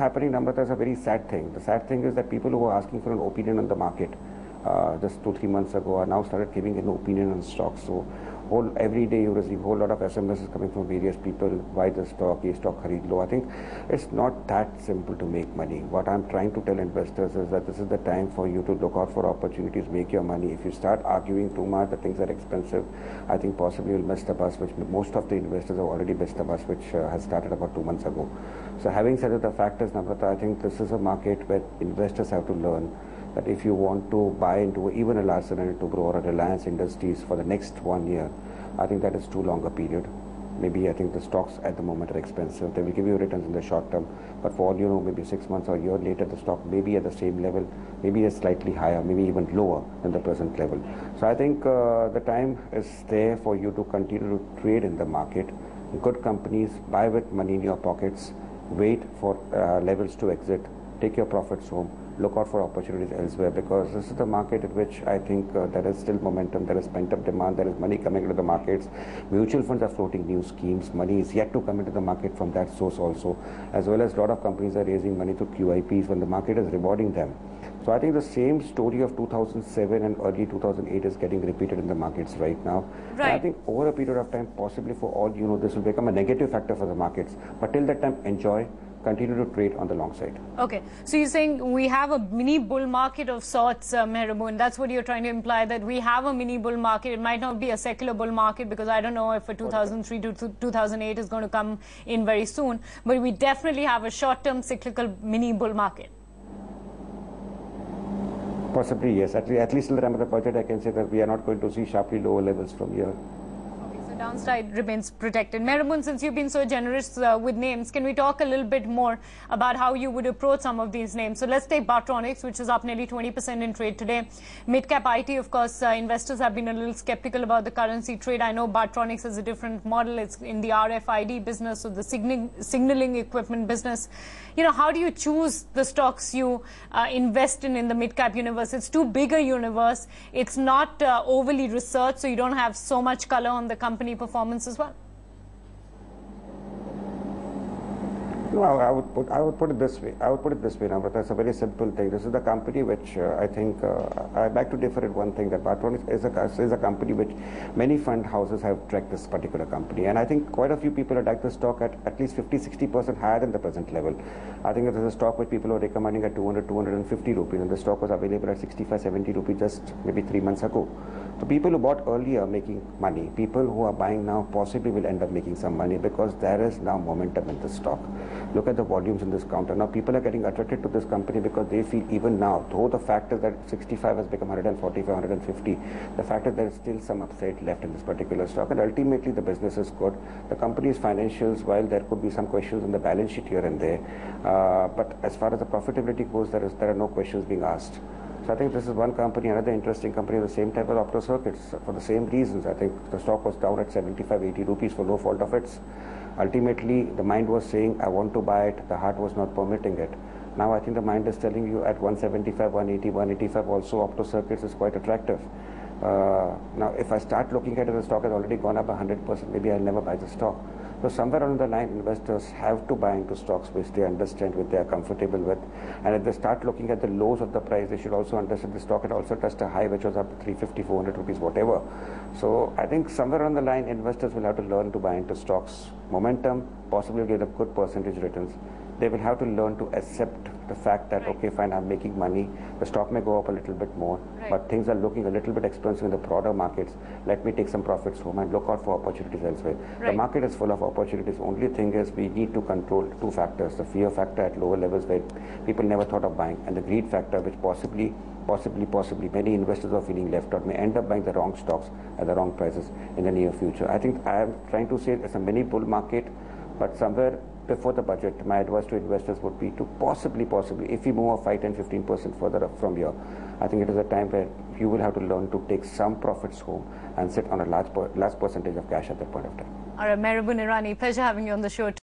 happening, Namrata, is a very sad thing. The sad thing is that people who were asking for an opinion on the market just 2-3 months ago are now started giving an opinion on stocks. So every day you receive a whole lot of SMSs coming from various people, buy the stock, ye stock khareed lo. I think it's not that simple to make money. What I'm trying to tell investors is that this is the time for you to look out for opportunities, make your money. If you start arguing too much that things are expensive, I think possibly you'll miss the bus, which most of the investors have already missed the bus, which has started about 2 months ago. So having said that, the fact is, Namrata, I think this is a market where investors have to learn that if you want to buy into even a Larsen & Toubro or a Reliance Industries for the next 1 year, I think that is too long a period. Maybe I think the stocks at the moment are expensive. They will give you returns in the short term, but for all you know, maybe 6 months or a year later, the stock may be at the same level, maybe a slightly higher, maybe even lower than the present level. So I think the time is there for you to continue to trade in the market. Good companies, buy with money in your pockets, wait for levels to exit, take your profits home, look out for opportunities elsewhere, because this is the market in which I think there is still momentum, there is pent-up demand, there is money coming into the markets. Mutual funds are floating new schemes, money is yet to come into the market from that source also, as well as a lot of companies are raising money through QIPs when the market is rewarding them. So I think the same story of 2007 and early 2008 is getting repeated in the markets right now. Right. And I think over a period of time, possibly for all you know, this will become a negative factor for the markets. But till that time, enjoy, continue to trade on the long side. Okay, so you're saying we have a mini bull market of sorts, Mehraboon. That's what you're trying to imply, that we have a mini bull market. It might not be a secular bull market, because I don't know if a 2003 to 2008 is going to come in very soon, but we definitely have a short-term cyclical mini bull market. Possibly, yes. At least till the time of the budget, I can say that we are not going to see sharply lower levels from here. Downside remains protected. Mehraboon, since you've been so generous with names, can we talk a little bit more about how you would approach some of these names? So let's take Bartronics, which is up nearly 20% in trade today. Mid-cap IT, of course, investors have been a little skeptical about the currency trade. I know Bartronics is a different model. It's in the RFID business, so the signaling equipment business. You know, how do you choose the stocks you invest in the mid-cap universe? It's too big a universe. It's not overly researched, so you don't have so much color on the company performance as well. No, I would put it this way. Namrata, it's a very simple thing. This is the company which I think I'd like to differ in one thing, that Bartronics is a company which many fund houses have tracked this particular company, and I think quite a few people have tracked the stock at least 50-60% higher than the present level. I think it is a stock which people were recommending at 200-250 rupees, and the stock was available at 65-70 rupees just maybe 3 months ago. So people who bought earlier making money, people who are buying now possibly will end up making some money, because there is now momentum in the stock. Look at the volumes in this counter. Now people are getting attracted to this company because they feel even now, though the fact is that 65 has become 145, 150, the fact is there is still some upside left in this particular stock, and ultimately the business is good. The company's financials, while there could be some questions on the balance sheet here and there, but as far as the profitability goes, there are no questions being asked. So I think this is one company. Another interesting company, the same type of Opto Circuits, for the same reasons. I think the stock was down at 75-80 rupees for no fault of its. Ultimately, the mind was saying, I want to buy it. The heart was not permitting it. Now I think the mind is telling you at 175, 180, 185 also Opto Circuits is quite attractive. Now if I start looking at it, the stock has already gone up 100%, maybe I'll never buy the stock. So somewhere along the line, investors have to buy into stocks which they understand, which they are comfortable with. And if they start looking at the lows of the price, they should also understand the stock had also touched a high which was up to 350, 400 rupees, whatever. So I think somewhere on the line, investors will have to learn to buy into stocks. Momentum, possibly get a good percentage returns. They will have to learn to accept the fact that, okay, fine, I'm making money. The stock may go up a little bit more, but things are looking a little bit expensive in the broader markets. Let me take some profits home and look out for opportunities elsewhere. The market is full of opportunities. Only thing is we need to control two factors: the fear factor at lower levels where people never thought of buying, and the greed factor, which possibly many investors are feeling left out, may end up buying the wrong stocks at the wrong prices in the near future. I think I am trying to say it's a mini bull market, but somewhere before the budget, my advice to investors would be to possibly, if we move 5, 10, 15% further up from here, I think it is a time where you will have to learn to take some profits home and sit on a large percentage of cash at that point of time. All right, Mehraboon Irani, pleasure having you on the show.